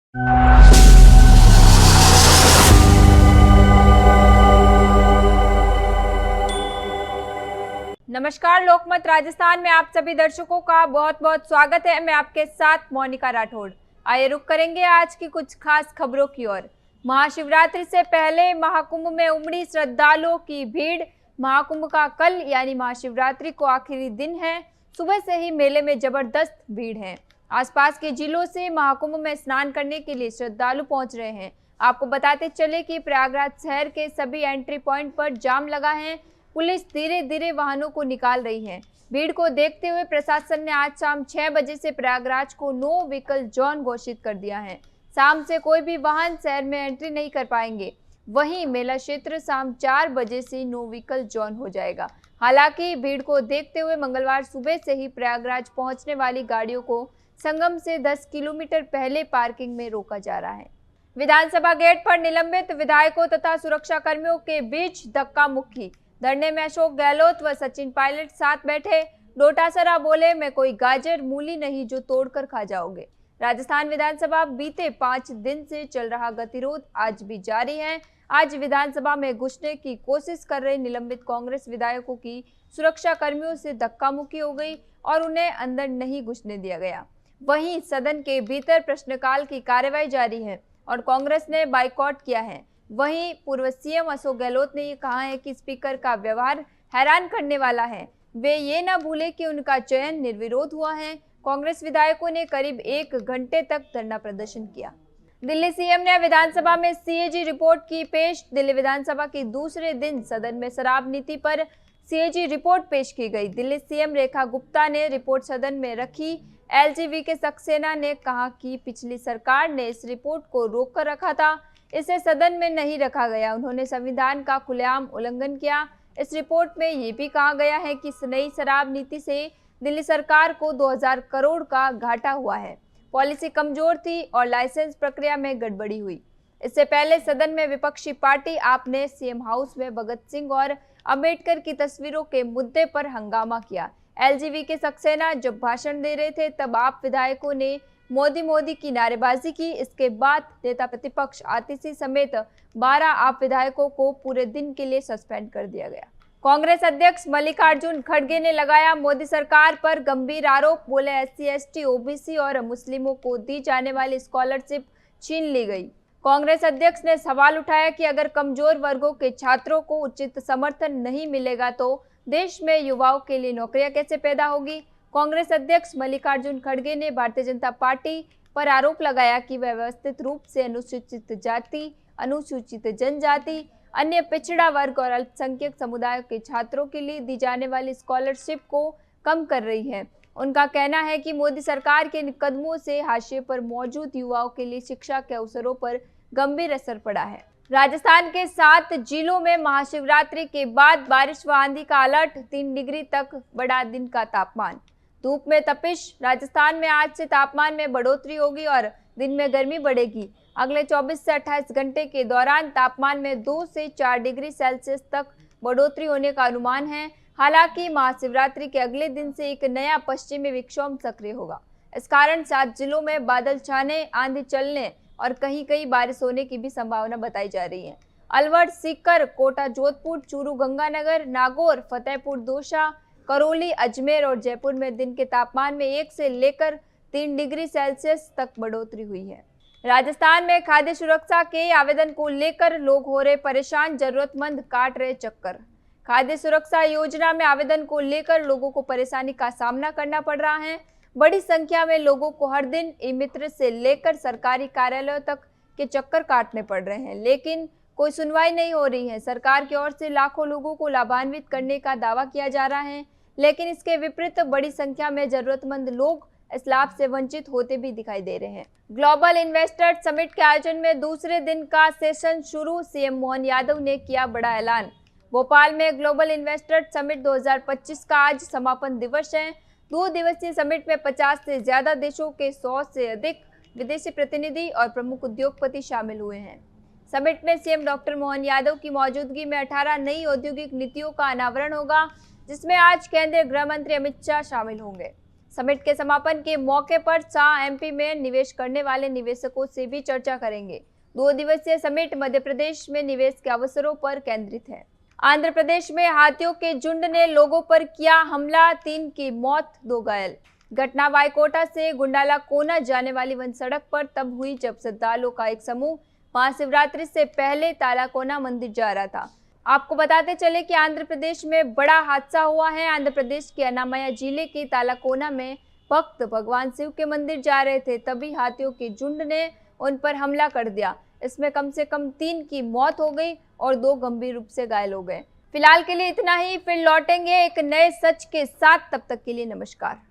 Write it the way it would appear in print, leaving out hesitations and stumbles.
नमस्कार, लोकमत राजस्थान में आप सभी दर्शकों का बहुत बहुत स्वागत है। मैं आपके साथ मोनिका राठौड़। आइए रुक करेंगे आज की कुछ खास खबरों की ओर। महाशिवरात्रि से पहले महाकुंभ में उमड़ी श्रद्धालुओं की भीड़। महाकुंभ का कल यानी महाशिवरात्रि को आखिरी दिन है। सुबह से ही मेले में जबरदस्त भीड़ है। आसपास के जिलों से महाकुंभ में स्नान करने के लिए श्रद्धालु पहुंच रहे हैं। आपको बताते चले कि प्रयागराज शहर के सभी एंट्री पॉइंट पर जाम लगा है। पुलिस धीरे धीरे वाहनों को निकाल रही है। भीड़ को देखते हुए प्रशासन ने आज शाम 6 बजे से प्रयागराज को नो व्हीकल जोन घोषित कर दिया है। शाम से कोई भी वाहन शहर में एंट्री नहीं कर पाएंगे। वहीं मेला क्षेत्र शाम 4 बजे से नो व्हीकल जोन हो जाएगा। हालांकि भीड़ को देखते हुए मंगलवार सुबह से ही प्रयागराज पहुंचने वाली गाड़ियों को संगम से 10 किलोमीटर पहले पार्किंग में रोका जा रहा है। विधानसभा गेट पर निलंबित विधायकों तथा सुरक्षा कर्मियों के बीच धक्का मुक्की। धरने में अशोक गहलोत व सचिन पायलट साथ बैठे। डोटासरा बोले, मैं कोई गाजर मूली नहीं जो तोड़कर खा जाओगे। राजस्थान विधानसभा बीते 5 दिन से चल रहा गतिरोध आज भी जारी है। आज विधानसभा में घुसने की कोशिश कर रहे निलंबित कांग्रेस विधायकों की सुरक्षा कर्मियों से धक्का मुक्की हो गई और उन्हें अंदर नहीं घुसने दिया गया। वहीं सदन के भीतर प्रश्नकाल की कार्यवाही जारी है और कांग्रेस ने बाइकआउट किया है। वहीं पूर्व सीएम अशोक गहलोत ने ये कहा है कि स्पीकर का व्यवहार हैरान करने वाला है। वे ये ना भूले कि उनका चयन निर्विरोध हुआ है। कांग्रेस विधायकों ने करीब 1 घंटे तक धरना प्रदर्शन किया। दिल्ली सीएम ने विधानसभा में सीएजी रिपोर्ट की पेश। दिल्ली विधानसभा के दूसरे दिन सदन में शराब नीति पर सीएजी रिपोर्ट पेश की गई। दिल्ली सीएम रेखा गुप्ता ने रिपोर्ट सदन में रखी। एलजीवी के सक्सेना ने कहा कि पिछली सरकार ने इस रिपोर्ट को रोक कर रखा था, इसे सदन में नहीं रखा गया। उन्होंने संविधान का खुलेआम उल्लंघन किया। इस रिपोर्ट में ये भी कहा गया है कि नई शराब नीति से दिल्ली सरकार को 2000 करोड़ का घाटा हुआ है। पॉलिसी कमजोर थी और लाइसेंस प्रक्रिया में गड़बड़ी हुई। इससे पहले सदन में विपक्षी पार्टी आप ने सीएम हाउस में भगत सिंह और अंबेडकर की तस्वीरों के मुद्दे पर हंगामा किया। एलजीवी के सक्सेना जब भाषण दे रहे थे तब आप विधायकों ने मोदी की नारेबाजी की। इसके बाद नेता प्रतिपक्ष आतिशी समेत 12 आप विधायकों को पूरे दिन के लिए सस्पेंड कर दिया गया। कांग्रेस अध्यक्ष मल्लिकार्जुन खड़गे ने लगाया मोदी सरकार पर गंभीर आरोप। बोले, एससी, एसटी, ओबीसी और मुस्लिमों को दी जाने वाली स्कॉलरशिप छीन ली गई। कांग्रेस अध्यक्ष ने सवाल उठाया कि अगर कमजोर वर्गों के छात्रों को उचित समर्थन नहीं मिलेगा तो देश में युवाओं के लिए नौकरियां कैसे पैदा होगी। कांग्रेस अध्यक्ष मल्लिकार्जुन खड़गे ने भारतीय जनता पार्टी पर आरोप लगाया कि वह व्यवस्थित रूप से अनुसूचित जाति, अनुसूचित जनजाति, अन्य पिछड़ा वर्ग और अल्पसंख्यक समुदायों के छात्रों के लिए दी जाने वाली स्कॉलरशिप को कम कर रही है। उनका कहना है कि मोदी सरकार के कदमों से हाशिए पर मौजूद युवाओं के लिए शिक्षा के अवसरों पर गंभीर असर पड़ा है। राजस्थान के 7 जिलों में महाशिवरात्रि के बाद बारिश व आंधी का अलर्ट। 3 डिग्री तक बढ़ा दिन का तापमान। धूप में तपिश। राजस्थान में आज से तापमान में बढ़ोतरी होगी और दिन में गर्मी बढ़ेगी। अगले 24 से 28 घंटे के दौरान तापमान में 2 से 4 डिग्री सेल्सियस तक बढ़ोतरी होने का अनुमान है। हालांकि महाशिवरात्रि के अगले दिन से एक नया पश्चिमी विक्षोभ सक्रिय होगा। इस कारण 7 जिलों में बादल छाने, आंधी चलने और कहीं कहीं बारिश होने की भी संभावना बताई जा रही है। अलवर, सीकर, कोटा, जोधपुर, चूरू, गंगानगर, नागौर, फतेहपुर, दौसा, करौली, अजमेर और जयपुर में दिन के तापमान में 1 से लेकर 3 डिग्री सेल्सियस तक बढ़ोतरी हुई है। राजस्थान में खाद्य सुरक्षा के आवेदन को लेकर लोग हो रहे परेशान। जरूरतमंद काट रहे चक्कर। खाद्य सुरक्षा योजना में आवेदन को लेकर लोगों को परेशानी का सामना करना पड़ रहा है। बड़ी संख्या में लोगों को हर दिन ई-मित्र से लेकर सरकारी कार्यालयों तक के चक्कर काटने पड़ रहे हैं, लेकिन कोई सुनवाई नहीं हो रही है। सरकार की ओर से लाखों लोगों को लाभान्वित करने का दावा किया जा रहा है, लेकिन इसके विपरीत बड़ी संख्या में जरूरतमंद लोग इस लाभ से वंचित होते भी दिखाई दे रहे हैं। ग्लोबल इन्वेस्टर समिट के आयोजन में दूसरे दिन का सेशन शुरू। सीएम मोहन यादव ने किया बड़ा ऐलान। भोपाल में ग्लोबल इन्वेस्टर समिट 2025 का आज समापन दिवस है। 2 दिवसीय समिट में 50 से ज्यादा देशों के 100 से अधिक विदेशी प्रतिनिधि और प्रमुख उद्योगपति शामिल हुए हैं। समिट में सीएम डॉक्टर मोहन यादव की मौजूदगी में 18 नई औद्योगिक नीतियों का अनावरण होगा, जिसमें आज केंद्रीय गृह मंत्री अमित शाह शामिल होंगे। समिट के समापन के मौके पर शाह एमपी में निवेश करने वाले निवेशकों से भी चर्चा करेंगे। 2 दिवसीय समिट मध्य प्रदेश में निवेश के अवसरों पर केंद्रित है। आंध्र प्रदेश में हाथियों के झुंड ने लोगों पर किया हमला, 3 की मौत, 2 घायल। घटना वायकोटा से गुंडालाकोना जाने वाली वन सड़क पर तब हुई जब श्रद्धालुओं का एक समूह महाशिवरात्रि से पहले तालाकोना मंदिर जा रहा था। आपको बताते चले कि आंध्र प्रदेश में बड़ा हादसा हुआ है। आंध्र प्रदेश के अनामया जिले के तालाकोना में भक्त भगवान शिव के मंदिर जा रहे थे, तभी हाथियों के झुंड ने उन पर हमला कर दिया। इसमें कम से कम 3 की मौत हो गई और 2 गंभीर रूप से घायल हो गए। फिलहाल के लिए इतना ही, फिर लौटेंगे एक नए सच के साथ। तब तक के लिए नमस्कार।